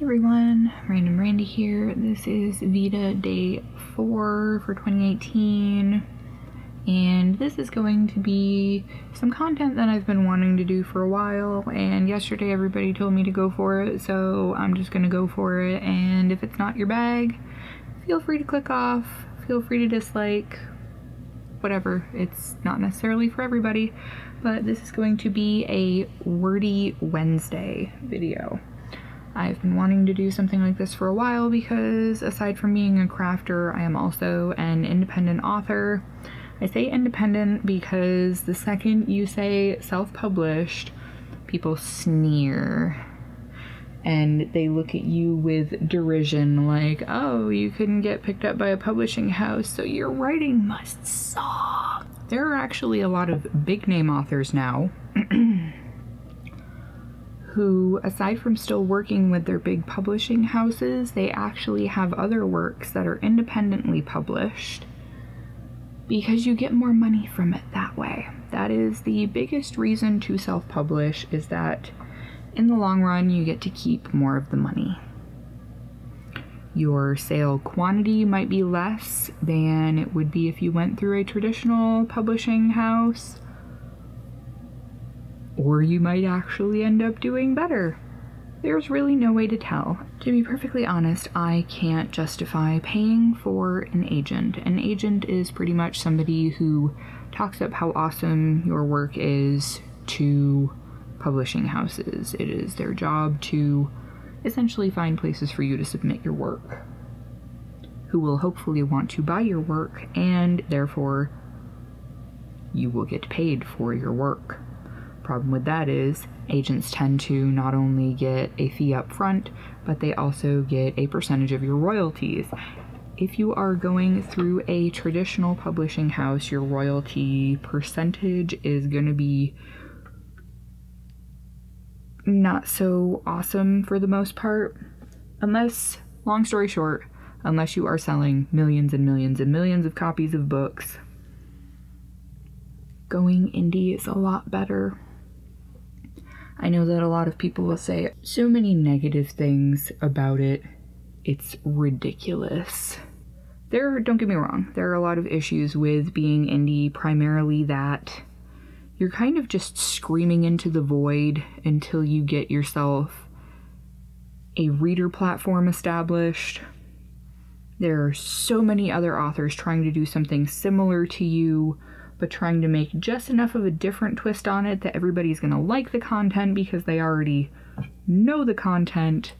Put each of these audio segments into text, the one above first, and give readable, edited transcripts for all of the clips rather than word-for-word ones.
Hey everyone, Random Randy here. This is VEDA Day 4 for 2018, and this is going to be some content that I've been wanting to do for a while, and yesterday everybody told me to go for it, so I'm just gonna go for it. And if it's not your bag, feel free to click off, feel free to dislike, whatever. It's not necessarily for everybody, but this is going to be a Wordy Wednesday video. I've been wanting to do something like this for a while because aside from being a crafter, I am also an independent author. I say independent because the second you say self-published, people sneer and they look at you with derision like, oh, you couldn't get picked up by a publishing house, so your writing must suck. There are actually a lot of big name authors now who, aside from still working with their big publishing houses, they actually have other works that are independently published because you get more money from it that way. That is the biggest reason to self-publish, is that in the long run you get to keep more of the money. Your sale quantity might be less than it would be if you went through a traditional publishing house, or you might actually end up doing better. There's really no way to tell. To be perfectly honest, I can't justify paying for an agent. An agent is pretty much somebody who talks up how awesome your work is to publishing houses. It is their job to essentially find places for you to submit your work, who will hopefully want to buy your work, and therefore you will get paid for your work. Problem with that is agents tend to not only get a fee up front, but they also get a percentage of your royalties. If you are going through a traditional publishing house, your royalty percentage is going to be not so awesome for the most part, unless, long story short, unless you are selling millions and millions and millions of copies of books. Going indie is a lot better. I know that a lot of people will say so many negative things about it, it's ridiculous. Don't get me wrong, there are a lot of issues with being indie, primarily that you're kind of just screaming into the void until you get yourself a reader platform established. There are so many other authors trying to do something similar to you, but trying to make just enough of a different twist on it that everybody's gonna like the content because they already know the content,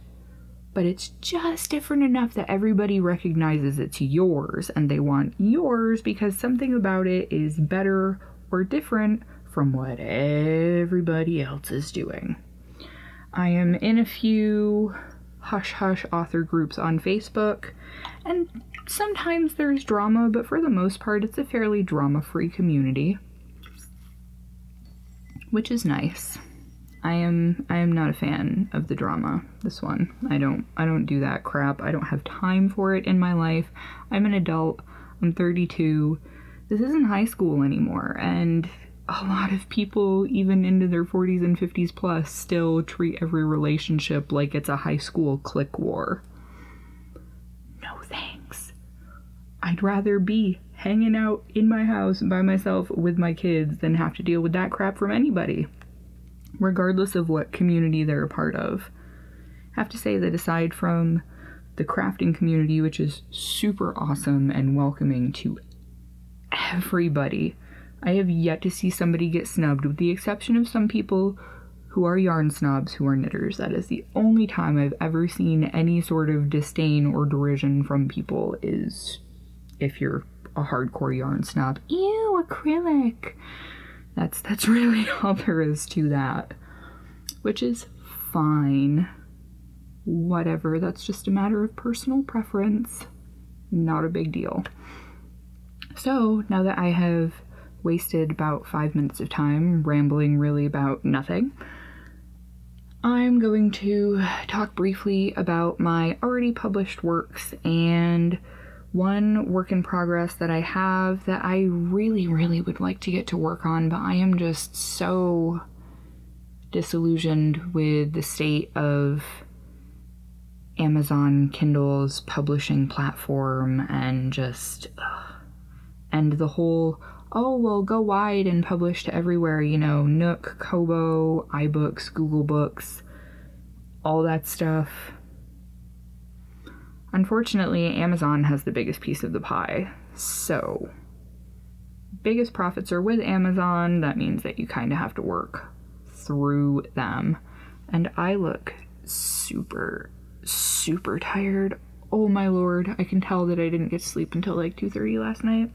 but it's just different enough that everybody recognizes it's yours, and they want yours because something about it is better or different from what everybody else is doing. I am in a few hush-hush author groups on Facebook, and sometimes there's drama, but for the most part it's a fairly drama-free community, which is nice. I am not a fan of the drama, this one. I don't do that crap. I don't have time for it in my life. I'm an adult. I'm 32. This isn't high school anymore, and a lot of people, even into their 40s and 50s plus, still treat every relationship like it's a high school clique war. No thanks. I'd rather be hanging out in my house by myself with my kids than have to deal with that crap from anybody, regardless of what community they're a part of. I have to say that aside from the crafting community, which is super awesome and welcoming to everybody, I have yet to see somebody get snubbed, with the exception of some people who are yarn snobs who are knitters. That is the only time I've ever seen any sort of disdain or derision from people, is if you're a hardcore yarn snob. Ew, acrylic! That's really all there is to that. Which is fine. Whatever, that's just a matter of personal preference. Not a big deal. So, now that I have wasted about 5 minutes of time rambling really about nothing, I'm going to talk briefly about my already published works and one work in progress that I have that I really would like to get to work on, but I am just so disillusioned with the state of Amazon Kindle's publishing platform, and just, and the whole, oh, well, go wide and publish to everywhere, you know, Nook, Kobo, iBooks, Google Books, all that stuff. Unfortunately, Amazon has the biggest piece of the pie, so biggest profits are with Amazon. That means that you kind of have to work through them, and I look super tired. Oh my lord, I can tell that I didn't get to sleep until like 2:30 last night.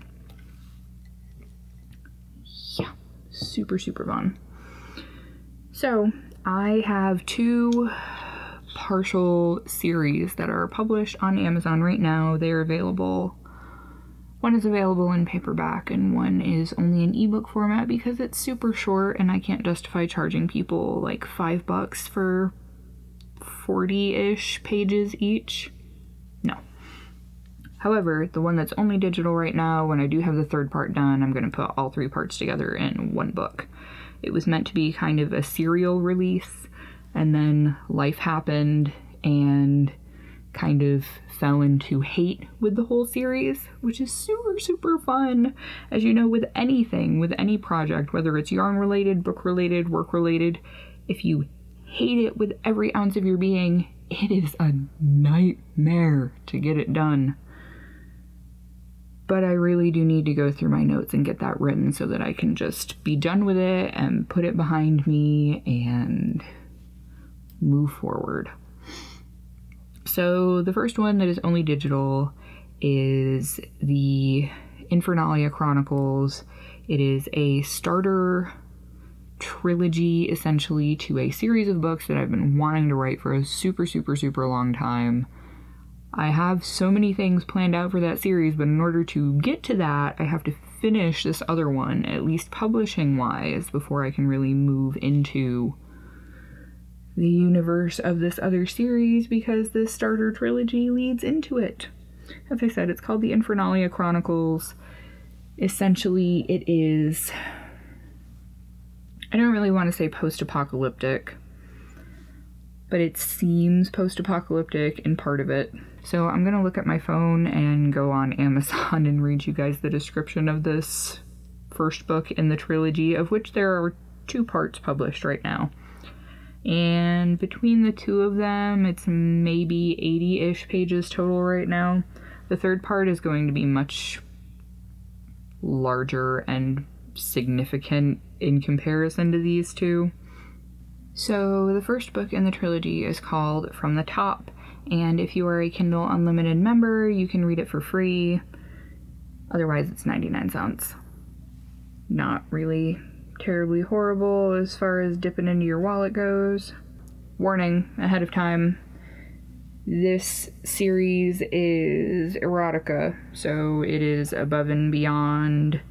Yeah, super fun. So I have 2 partial series that are published on Amazon right now. They're available. One is available in paperback and one is only in ebook format because it's super short and I can't justify charging people like $5 for 40-ish pages each. No. However, the one that's only digital right now, when I do have the 3rd part done, I'm going to put all 3 parts together in one book. It was meant to be kind of a serial release, and then life happened and kind of fell into hate with the whole series, which is super fun. As you know, with anything, with any project, whether it's yarn related, book related, work related, if you hate it with every ounce of your being, it is a nightmare to get it done. But I really do need to go through my notes and get that written so that I can just be done with it and put it behind me and move forward. So the first one that is only digital is the Infernalia Chronicles. It is a starter trilogy, essentially, to a series of books that I've been wanting to write for a super long time. I have so many things planned out for that series, but in order to get to that, I have to finish this other one, at least publishing-wise, before I can really move into the universe of this other series, because this starter trilogy leads into it. As I said, it's called the Infernalia Chronicles. Essentially, it is, I don't really want to say post-apocalyptic, but it seems post-apocalyptic in part of it. So I'm gonna look at my phone and go on Amazon and read you guys the description of this first book in the trilogy, of which there are 2 parts published right now. And between the 2 of them, it's maybe 80-ish pages total right now. The 3rd part is going to be much larger and significant in comparison to these 2. So the first book in the trilogy is called From the Top, and if you are a Kindle Unlimited member, you can read it for free. Otherwise, it's 99 cents. Not really terribly horrible as far as dipping into your wallet goes. Warning ahead of time, this series is erotica, so it is above and beyond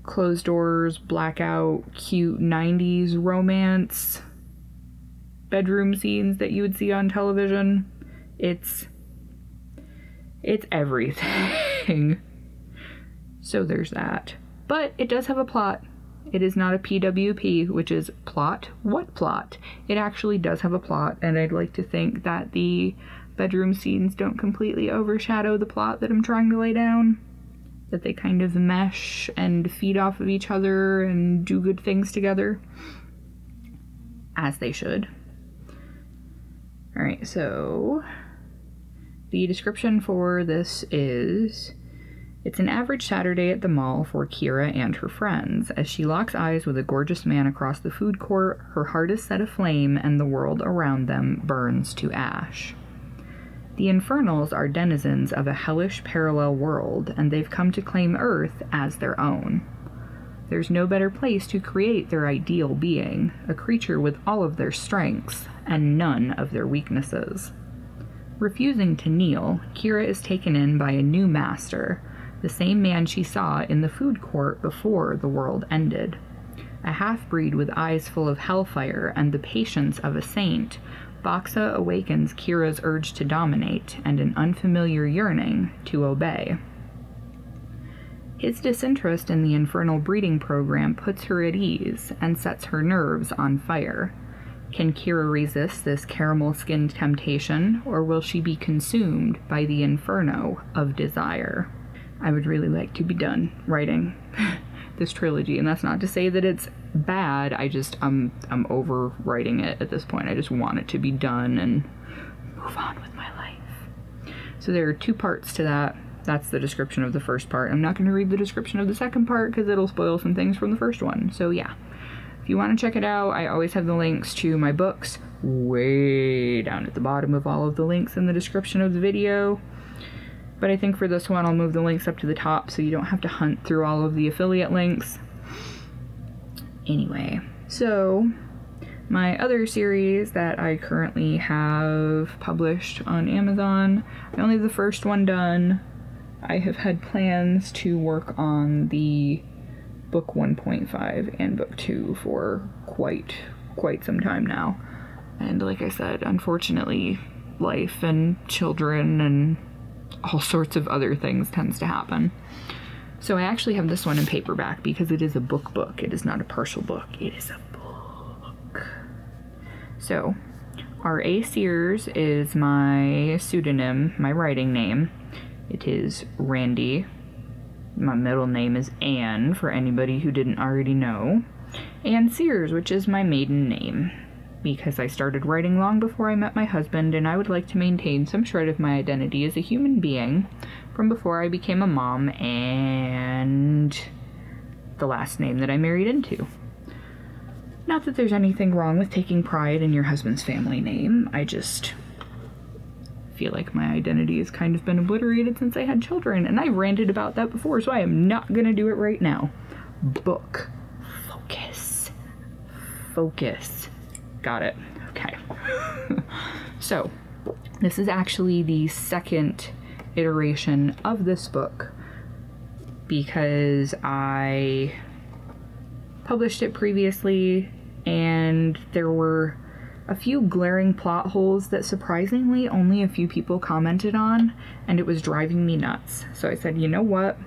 closed doors, blackout, cute 90s romance bedroom scenes that you would see on television. It's everything. So there's that. But it does have a plot. It is not a PWP, which is plot. What plot? It actually does have a plot, and I'd like to think that the bedroom scenes don't completely overshadow the plot that I'm trying to lay down. That they kind of mesh and feed off of each other and do good things together. As they should. Alright, so the description for this is: it's an average Saturday at the mall for Kira and her friends. As she locks eyes with a gorgeous man across the food court, her heart is set aflame and the world around them burns to ash. The Infernals are denizens of a hellish parallel world, and they've come to claim Earth as their own. There's no better place to create their ideal being, a creature with all of their strengths and none of their weaknesses. Refusing to kneel, Kira is taken in by a new master, the same man she saw in the food court before the world ended. A half-breed with eyes full of hellfire and the patience of a saint, Baxa awakens Kira's urge to dominate and an unfamiliar yearning to obey. His disinterest in the infernal breeding program puts her at ease and sets her nerves on fire. Can Kira resist this caramel-skinned temptation, or will she be consumed by the inferno of desire? I would really like to be done writing this trilogy, and that's not to say that it's bad. I'm over writing it at this point. I just want it to be done and move on with my life. So there are 2 parts to that. That's the description of the first part. I'm not going to read the description of the second part because it'll spoil some things from the first one. So yeah. If you want to check it out, I always have the links to my books way down at the bottom of all of the links in the description of the video. But I think for this one, I'll move the links up to the top so you don't have to hunt through all of the affiliate links. Anyway, so my other series that I currently have published on Amazon, I only have the first one done. I have had plans to work on the book 1.5 and book 2 for quite some time now. And like I said, unfortunately, life and children and all sorts of other things tends to happen. So I actually have this one in paperback because it is a book. It is not a partial book. It is a book. So R.A. Sears is my pseudonym, my writing name. It is Randy. My middle name is Anne, for anybody who didn't already know. Anne Sears, which is my maiden name, because I started writing long before I met my husband, and I would like to maintain some shred of my identity as a human being from before I became a mom and the last name that I married into. Not that there's anything wrong with taking pride in your husband's family name, I just feel like my identity has kind of been obliterated since I had children, and I've ranted about that before, so I am not gonna do it right now. Book. Focus. Focus. Got it. Okay. So, this is actually the second iteration of this book because I published it previously and there were a few glaring plot holes that surprisingly only a few people commented on, and it was driving me nuts. So I said, you know what?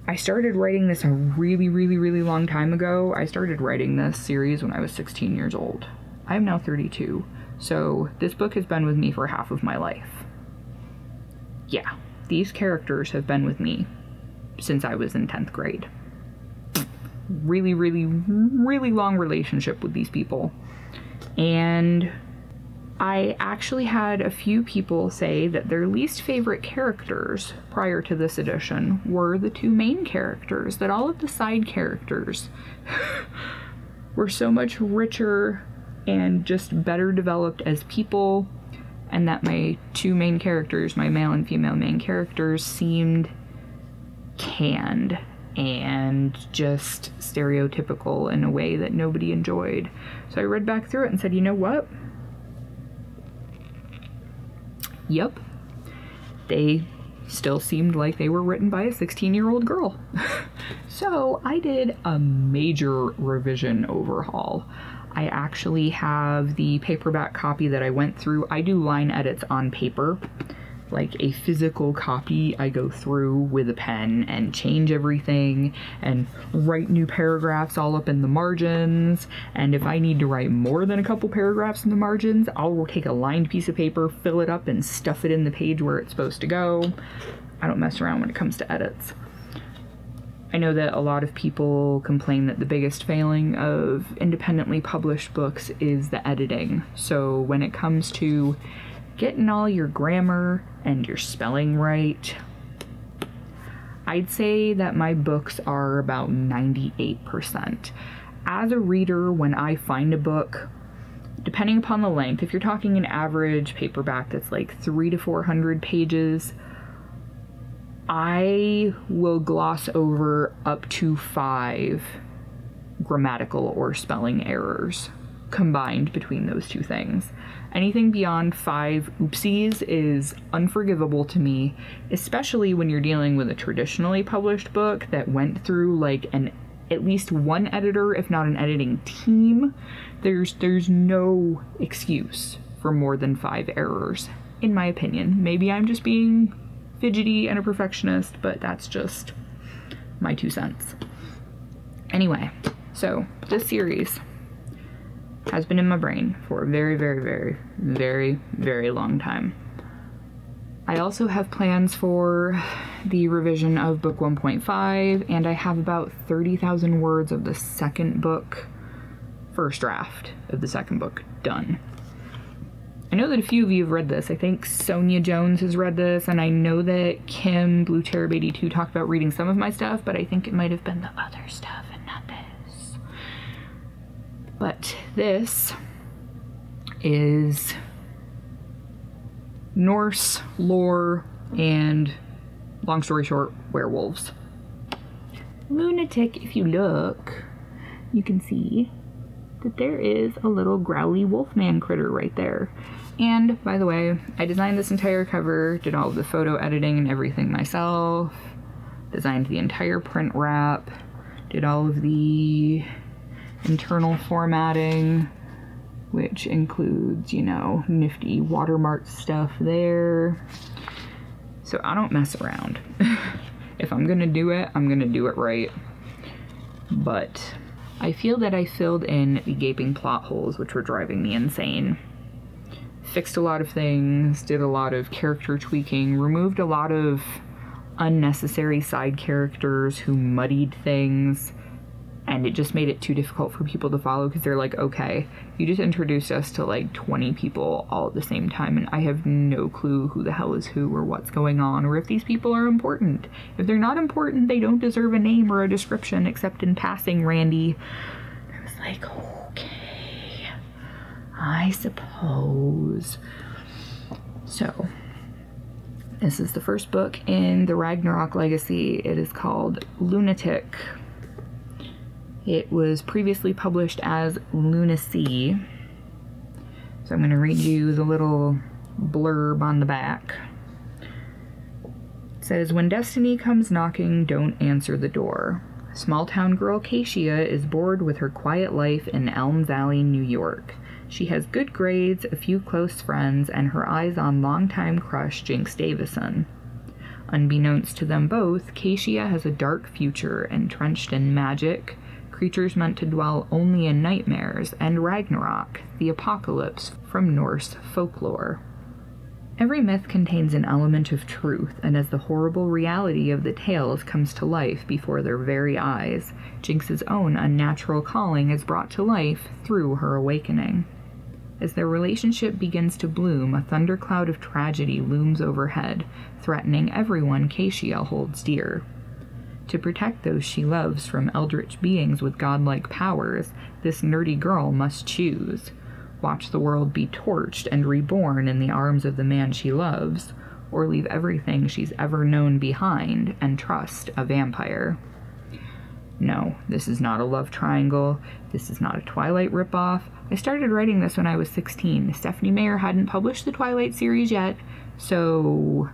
I started writing this a really long time ago. I started writing this series when I was 16 years old. I am now 32, so this book has been with me for half of my life. Yeah, these characters have been with me since I was in 10th grade. Really long relationship with these people. And I actually had a few people say that their least favorite characters prior to this edition were the 2 main characters, that all of the side characters were so much richer and just better developed as people, and that my 2 main characters, my male and female main characters, seemed canned and just stereotypical in a way that nobody enjoyed. So I read back through it and said, you know what? Yep. They still seemed like they were written by a 16-year-old girl. So I did a major revision overhaul. I actually have the paperback copy that I went through. I do line edits on paper. Like a physical copy, I go through with a pen and change everything and write new paragraphs all up in the margins, and if I need to write more than a couple paragraphs in the margins, I'll take a lined piece of paper, fill it up, and stuff it in the page where it's supposed to go. I don't mess around when it comes to edits. I know that a lot of people complain that the biggest failing of independently published books is the editing. So when it comes to getting all your grammar and your spelling right, I'd say that my books are about 98%. As a reader, when I find a book, depending upon the length, if you're talking an average paperback that's like 300 to 400 pages, I will gloss over up to 5 grammatical or spelling errors combined between those 2 things. Anything beyond 5 oopsies is unforgivable to me, especially when you're dealing with a traditionally published book that went through like at least one editor, if not an editing team. There's no excuse for more than 5 errors, in my opinion. Maybe I'm just being fidgety and a perfectionist, but that's just my 2 cents. Anyway, so this series, has been in my brain for a very, very, very, very, very long time. I also have plans for the revision of book 1.5, and I have about 30,000 words of the second book, first draft of the second book, done. I know that a few of you have read this. I think Sonia Jones has read this, and I know that Kim Blue Cherub 82 talked about reading some of my stuff, but I think it might have been the other stuff and not this. But this is Norse lore and, long story short, werewolves. Lunatic, if you look, you can see that there is a little growly wolfman critter right there. And, by the way, I designed this entire cover, did all of the photo editing and everything myself, designed the entire print wrap, did all of the internal formatting, which includes, you know, nifty watermark stuff there. So I don't mess around. If I'm gonna do it, I'm gonna do it right. But I feel that I filled in the gaping plot holes which were driving me insane. Fixed a lot of things, did a lot of character tweaking, removed a lot of unnecessary side characters who muddied things, and it just made it too difficult for people to follow because they're like, okay, you just introduced us to like 20 people all at the same time and I have no clue who the hell is who or what's going on or if these people are important. If they're not important, they don't deserve a name or a description except in passing, Randy. I was like, okay, I suppose. So, this is the first book in the Ragnarok Legacy. It is called Lunatic. It was previously published as Lunacy. So I'm going to read you the little blurb on the back. It says, when destiny comes knocking, don't answer the door. Small-town girl Keishia is bored with her quiet life in Elm Valley, New York. She has good grades, a few close friends, and her eyes on longtime crush Jinx Davison. Unbeknownst to them both, Keishia has a dark future entrenched in magic, creatures meant to dwell only in nightmares, and Ragnarok, the apocalypse from Norse folklore. Every myth contains an element of truth, and as the horrible reality of the tales comes to life before their very eyes, Jinx's own unnatural calling is brought to life through her awakening. As their relationship begins to bloom, a thundercloud of tragedy looms overhead, threatening everyone Keishia holds dear. To protect those she loves from eldritch beings with godlike powers, this nerdy girl must choose. Watch the world be torched and reborn in the arms of the man she loves, or leave everything she's ever known behind and trust a vampire. No, this is not a love triangle. This is not a Twilight ripoff. I started writing this when I was 16. Stephanie Meyer hadn't published the Twilight series yet, so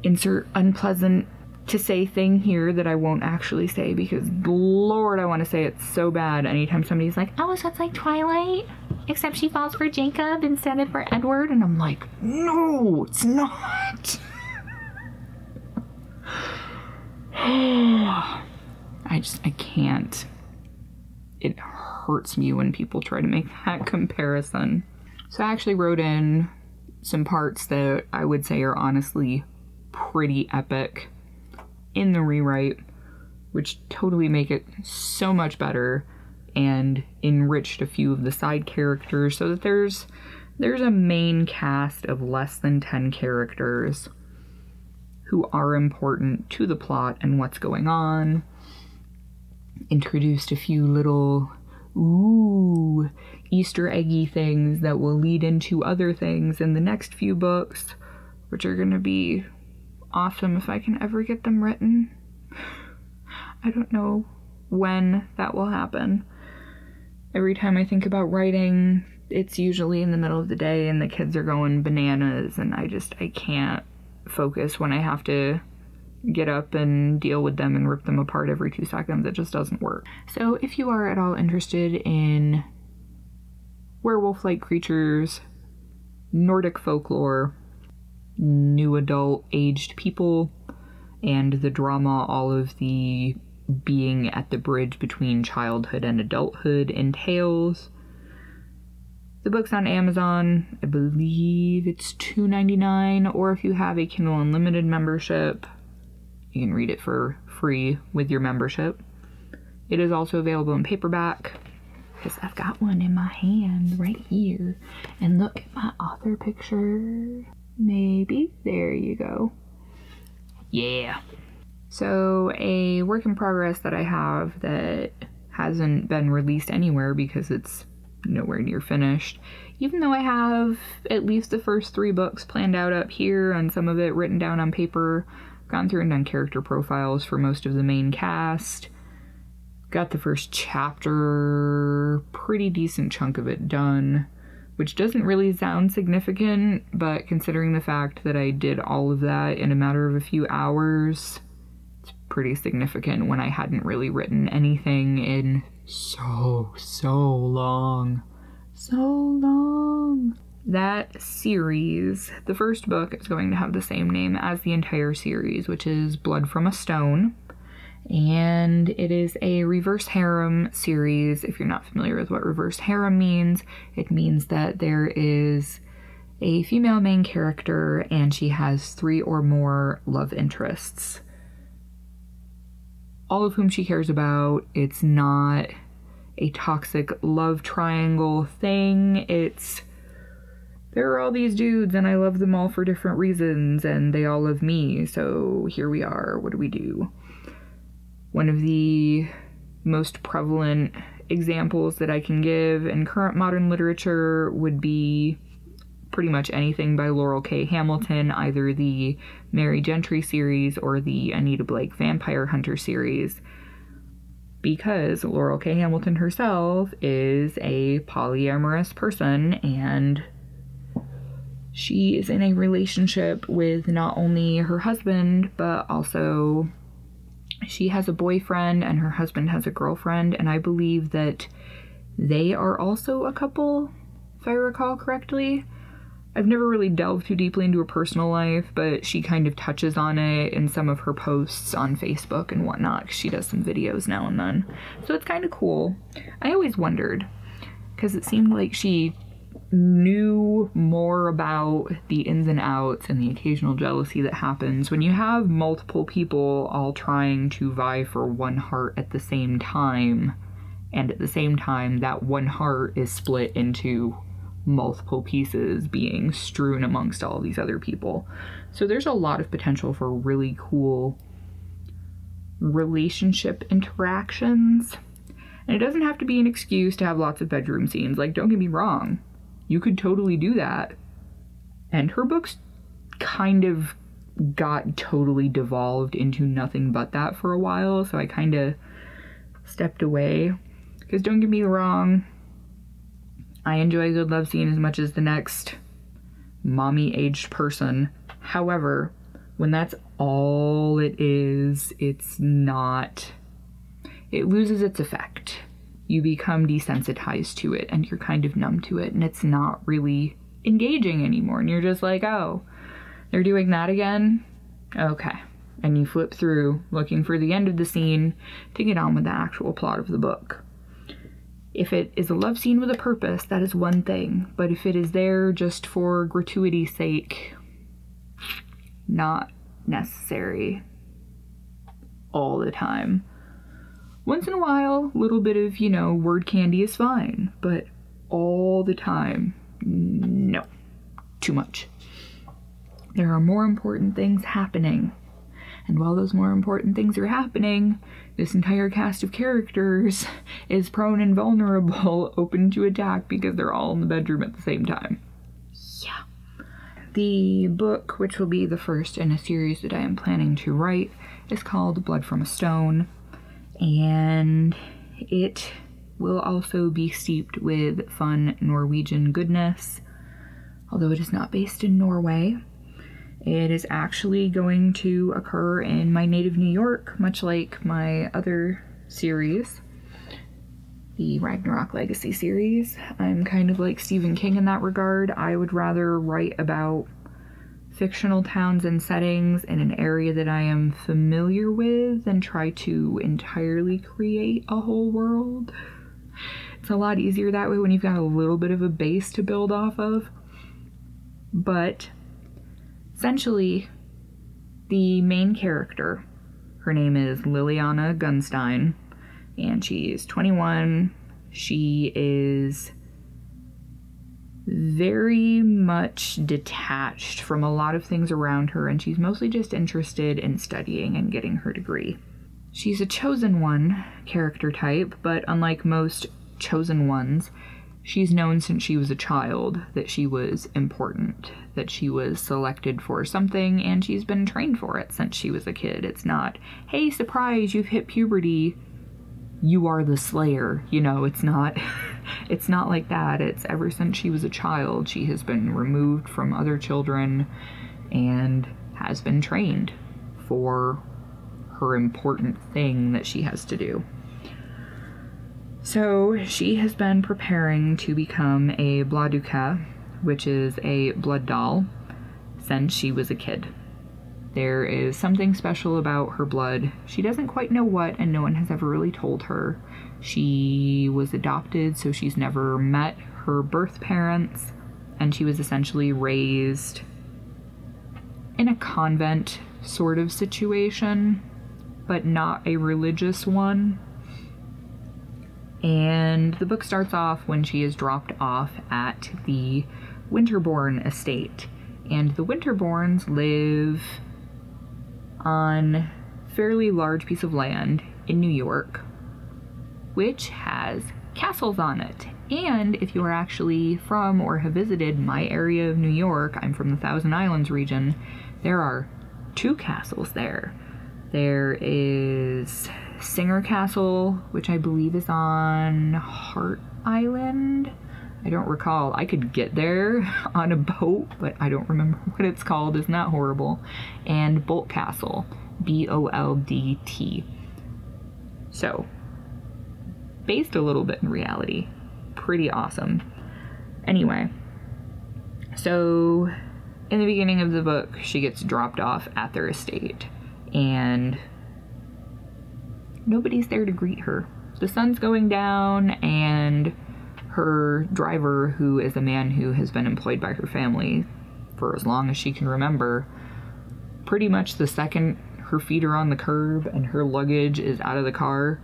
insert unpleasant to say thing here that I won't actually say because Lord, I want to say it so bad anytime somebody's like, oh, so it's like Twilight, except she falls for Jacob instead of for Edward, and I'm like, no, it's not. I can't. It hurts me when people try to make that comparison. So I actually wrote in some parts that I would say are honestly pretty epic in the rewrite, which totally make it so much better, and enriched a few of the side characters so that there's a main cast of less than 10 characters who are important to the plot and what's going on. Introduced a few little Easter eggy things that will lead into other things in the next few books, which are gonna be awesome if I can ever get them written. I don't know when that will happen. Every time I think about writing, it's usually in the middle of the day and the kids are going bananas and I can't focus when I have to get up and deal with them and rip them apart every 2 seconds. It just doesn't work. So if you are at all interested in werewolf-like creatures, Nordic folklore, new adult aged people, and the drama all of the being at the bridge between childhood and adulthood entails, The book's on Amazon. I believe it's $2.99, or if you have a Kindle Unlimited membership, you can read it for free with your membership. It is also available in paperback, because I've got one in my hand right here. And look at my author picture. Maybe. There you go. Yeah. So a work in progress that I have that hasn't been released anywhere because it's nowhere near finished, even though I have at least the first 3 books planned out up here and some of it written down on paper. Gone through and done character profiles for most of the main cast. Got the first chapter, pretty decent chunk of it done, which doesn't really sound significant, but considering the fact that I did all of that in a matter of a few hours, it's pretty significant when I hadn't really written anything in so long. That series, the first book, is going to have the same name as the entire series, which is Blood from a Stone. And it is a reverse harem series. If you're not familiar with what reverse harem means, it means that there is a female main character and she has 3 or more love interests, all of whom she cares about. It's not a toxic love triangle thing. It's, there are all these dudes and I love them all for different reasons and they all love me, so here we are, what do we do? One of the most prevalent examples that I can give in current modern literature would be pretty much anything by Laurel K. Hamilton, either the Mary Gentry series or the Anita Blake Vampire Hunter series, because Laurel K. Hamilton herself is a polyamorous person and she is in a relationship with not only her husband, but also she has a boyfriend and her husband has a girlfriend, and I believe that they are also a couple, if I recall correctly. I've never really delved too deeply into her personal life, but she kind of touches on it in some of her posts on Facebook and whatnot, 'cause she does some videos now and then. So it's kind of cool. I always wondered, because it seemed like she knew more about the ins and outs and the occasional jealousy that happens when you have multiple people all trying to vie for one heart at the same time, and at the same time that one heart is split into multiple pieces being strewn amongst all these other people. So there's a lot of potential for really cool relationship interactions, and it doesn't have to be an excuse to have lots of bedroom scenes. Like, don't get me wrong, you could totally do that. And her books kind of got totally devolved into nothing but that for a while, so I kind of stepped away. Because don't get me wrong, I enjoy a good love scene as much as the next mommy-aged person. However, when that's all it is, it's not... it loses its effect. You become desensitized to it and you're kind of numb to it and it's not really engaging anymore. And you're just like, oh, they're doing that again? Okay. And you flip through looking for the end of the scene to get on with the actual plot of the book. If it is a love scene with a purpose, that is one thing. But if it is there just for gratuity's sake, not necessary all the time. Once in a while, a little bit of, word candy is fine, but all the time, no. Too much. There are more important things happening. And while those more important things are happening, this entire cast of characters is prone and vulnerable, open to attack because they're all in the bedroom at the same time. Yeah. The book, which will be the first in a series that I am planning to write, is called Blood from a Stone. And it will also be steeped with fun Norwegian goodness, although it is not based in Norway. It is actually going to occur in my native New York, much like my other series, the Ragnarok Legacy series. I'm kind of like Stephen King in that regard. I would rather write about fictional towns and settings in an area that I am familiar with than try to entirely create a whole world. It's a lot easier that way when you've got a little bit of a base to build off of. But essentially, the main character, her name is Liliana Gunstein, and she's 21. She is very much detached from a lot of things around her, and she's mostly just interested in studying and getting her degree. She's a chosen one character type, but unlike most chosen ones, she's known since she was a child that she was important, that she was selected for something, and she's been trained for it since she was a kid. It's not, hey, surprise, you've hit puberty, you are the slayer. You know, it's not it's not like that. It's ever since she was a child, she has been removed from other children and has been trained for her important thing that she has to do. So she has been preparing to become a Bladuka, which is a blood doll, since she was a kid. There is something special about her blood. She doesn't quite know what, and no one has ever really told her. She was adopted, so she's never met her birth parents, and she was essentially raised in a convent sort of situation, but not a religious one. And the book starts off when she is dropped off at the Winterbourne estate. And the Winterbournes live on a fairly large piece of land in New York, which has castles on it. And if you are actually from or have visited my area of New York, I'm from the Thousand Islands region, there are 2 castles there. There is Singer Castle, which I believe is on Hart Island. I don't recall. I could get there on a boat, but I don't remember what it's called. Isn't that horrible? And Bolt Castle, B-O-L-D-T. So, based a little bit in reality. Pretty awesome. Anyway, so in the beginning of the book, she gets dropped off at their estate, and nobody's there to greet her. The sun's going down, and her driver, who is a man who has been employed by her family for as long as she can remember, pretty much the second her feet are on the curb and her luggage is out of the car,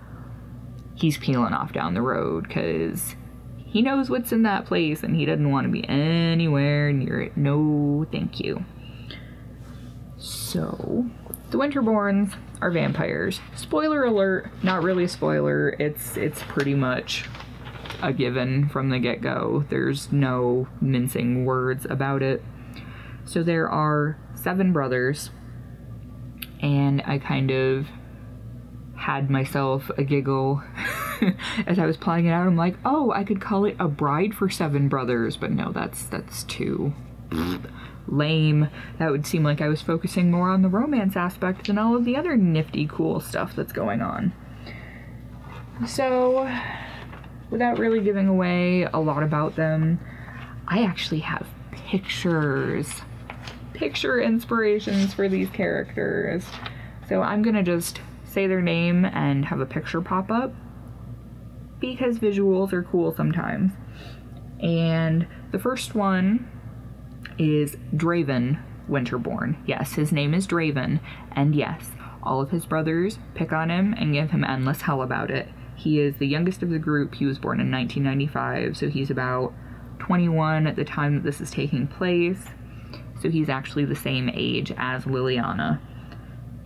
he's peeling off down the road, because he knows what's in that place and he doesn't want to be anywhere near it. No, thank you. So, the Winterbournes are vampires. Spoiler alert, not really a spoiler, it's pretty much a given from the get-go. There's no mincing words about it. So there are 7 brothers, and I kind of had myself a giggle as I was plotting it out. I'm like, oh, I could call it A Bride for 7 Brothers, but no, that's too lame. That would seem like I was focusing more on the romance aspect than all of the other nifty, cool stuff that's going on. So, without really giving away a lot about them, I actually have picture inspirations for these characters. So I'm gonna just say their name and have a picture pop up, because visuals are cool sometimes. And the first one is Draven Winterbourne. Yes, his name is Draven, and yes, all of his brothers pick on him and give him endless hell about it. He is the youngest of the group. He was born in 1995, so he's about 21 at the time that this is taking place. So he's actually the same age as Liliana.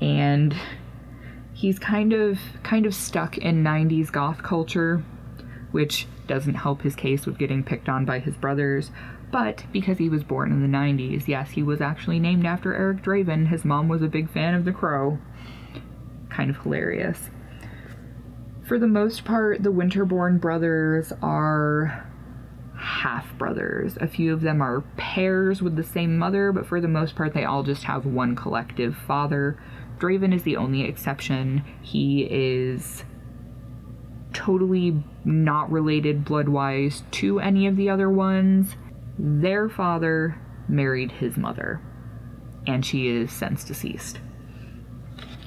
And he's kind of stuck in 90s goth culture, which doesn't help his case with getting picked on by his brothers. But because he was born in the 90s, yes, he was actually named after Eric Draven. His mom was a big fan of The Crow. Kind of hilarious. For the most part, the Winterbourne brothers are half-brothers. A few of them are pairs with the same mother, but for the most part, they all just have one collective father. Draven is the only exception. He is totally not related blood-wise to any of the other ones. Their father married his mother, and she is since deceased.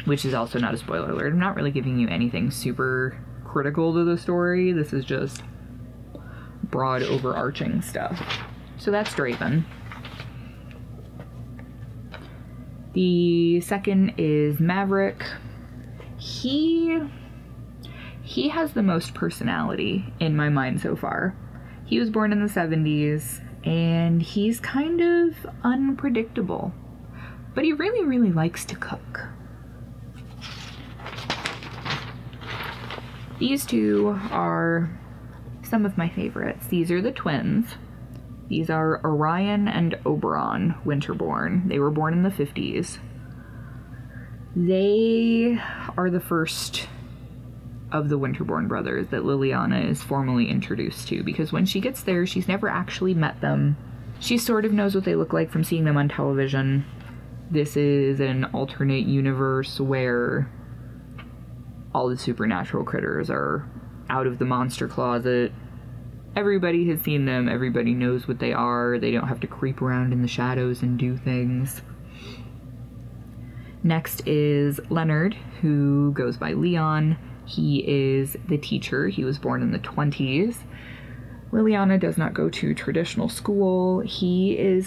Which is also not a spoiler alert. I'm not really giving you anything super critical to the story. This is just broad overarching stuff. So that's Draven. The second is Maverick. He has the most personality in my mind so far. He was born in the 70s, and he's kind of unpredictable, but he really, really likes to cook. These two are some of my favorites. These are the twins. These are Orion and Oberon Winterborn. They were born in the 50s. They are the first of the Winterborn brothers that Liliana is formally introduced to, because when she gets there, she's never actually met them. She sort of knows what they look like from seeing them on television. This is an alternate universe where all the supernatural critters are out of the monster closet. Everybody has seen them, everybody knows what they are, they don't have to creep around in the shadows and do things. Next is Leonard, who goes by Leon. He is the teacher. He was born in the 20s. Liliana does not go to traditional school. He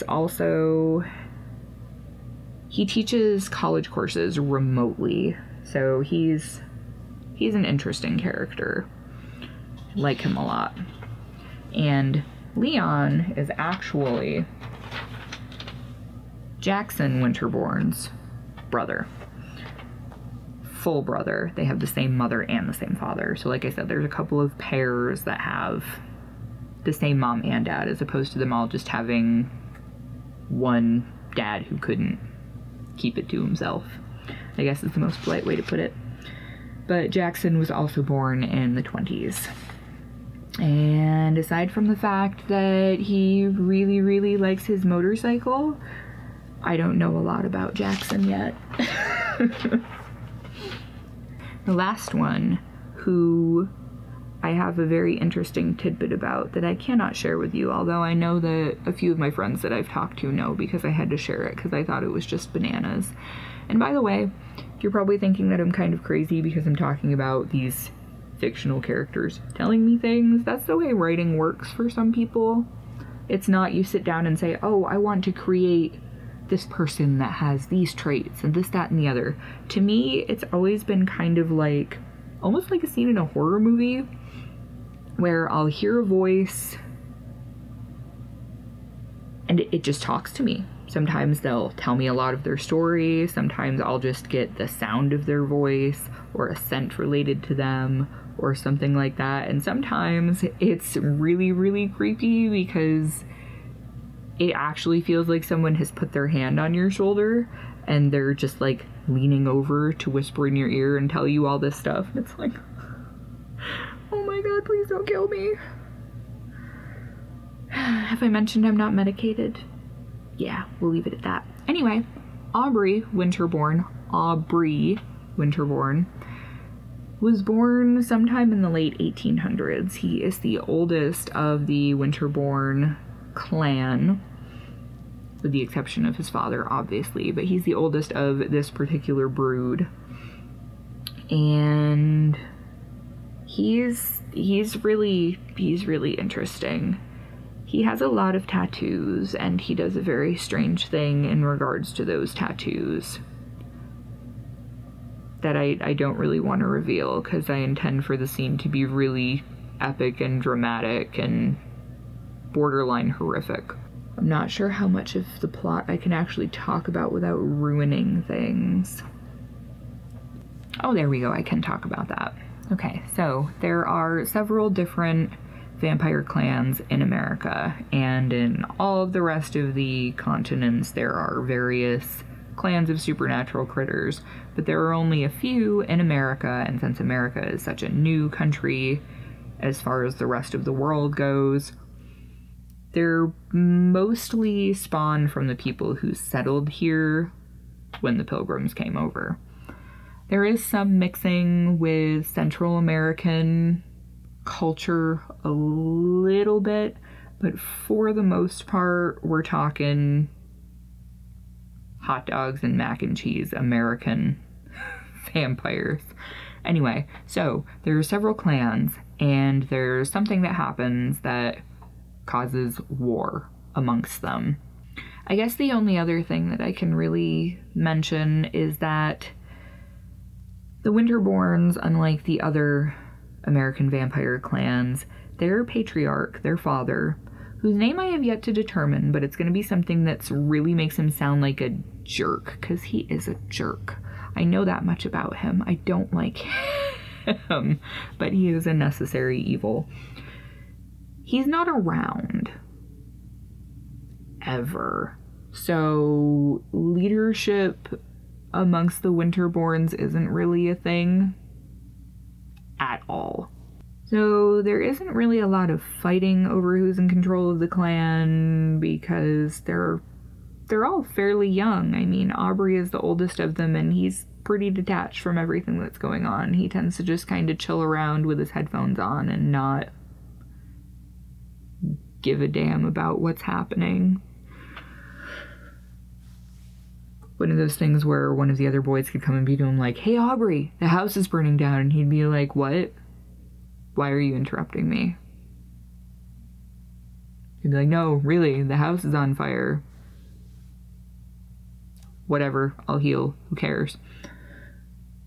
teaches college courses remotely, so he's an interesting character. I like him a lot. And Leon is actually Jackson Winterborn's brother. Full brother. They have the same mother and the same father. So like I said, there's a couple of pairs that have the same mom and dad, as opposed to them all just having one dad who couldn't keep it to himself, I guess is the most polite way to put it. But Jackson was also born in the 20s. And aside from the fact that he really, really likes his motorcycle, I don't know a lot about Jackson yet. The last one, who I have a very interesting tidbit about that I cannot share with you, although I know that a few of my friends that I've talked to know, because I had to share it because I thought it was just bananas. And by the way, you're probably thinking that I'm kind of crazy because I'm talking about these fictional characters telling me things. That's the way writing works for some people. It's not you sit down and say, oh, I want to create this person that has these traits and this, that, and the other. To me, it's always been kind of like, almost like a scene in a horror movie where I'll hear a voice and it just talks to me. Sometimes they'll tell me a lot of their story. Sometimes I'll just get the sound of their voice or a scent related to them or something like that. And sometimes it's really, really creepy because it actually feels like someone has put their hand on your shoulder and they're just like leaning over to whisper in your ear and tell you all this stuff. It's like, oh my god, please don't kill me. Have I mentioned I'm not medicated? Yeah, we'll leave it at that. Anyway, Aubrey Winterborn was born sometime in the late 1800s. He is the oldest of the Winterborn clan, with the exception of his father, obviously, but he's the oldest of this particular brood. And he's really interesting. He has a lot of tattoos, and he does a very strange thing in regards to those tattoos that I don't really want to reveal, because I intend for the scene to be really epic and dramatic and borderline horrific. I'm not sure how much of the plot I can actually talk about without ruining things. Oh, there we go, I can talk about that. Okay, so there are several different vampire clans in America, and in all of the rest of the continents there are various clans of supernatural critters, but there are only a few in America, and since America is such a new country as far as the rest of the world goes, they're mostly spawned from the people who settled here when the Pilgrims came over. There is some mixing with Central American culture a little bit, but for the most part, we're talking hot dogs and mac and cheese American vampires. Anyway, so there are several clans, and there's something that happens that causes war amongst them. I guess the only other thing that I can really mention is that the Winterborns, unlike the other American vampire clans, their patriarch, their father, whose name I have yet to determine, but it's going to be something that's really makes him sound like a jerk, because he is a jerk. I know that much about him. I don't like him, but he is a necessary evil. He's not around ever. So leadership amongst the Winterborns isn't really a thing at all. So there isn't really a lot of fighting over who's in control of the clan because they're all fairly young. I mean, Aubrey is the oldest of them and he's pretty detached from everything that's going on. He tends to just kind of chill around with his headphones on and not give a damn about what's happening. One of those things where one of the other boys could come and be to him like, "Hey Aubrey, the house is burning down," and he'd be like, "What? Why are you interrupting me?" He'd be like, "No, really, the house is on fire." Whatever, I'll heal, who cares?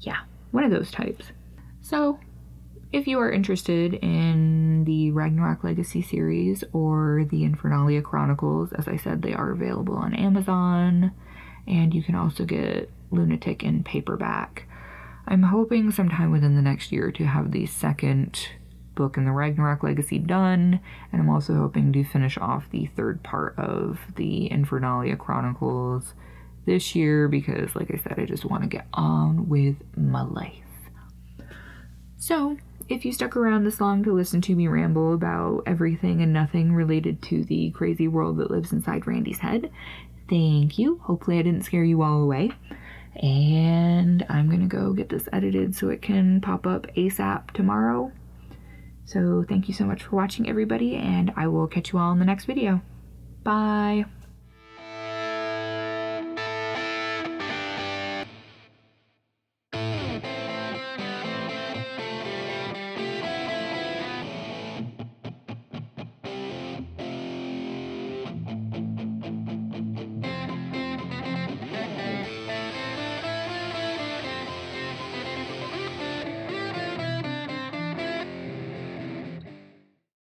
Yeah, one of those types. So, if you are interested in the Ragnarok Legacy series or the Infernalia Chronicles, as I said, they are available on Amazon, and you can also get Lunatic in paperback. I'm hoping sometime within the next year to have the second book in the Ragnarok Legacy done, and I'm also hoping to finish off the third part of the Infernalia Chronicles this year because, like I said, I just want to get on with my life. So, if you stuck around this long to listen to me ramble about everything and nothing related to the crazy world that lives inside Randy's head, thank you. Hopefully I didn't scare you all away. And I'm gonna go get this edited so it can pop up ASAP tomorrow. So thank you so much for watching, everybody, and I will catch you all in the next video. Bye!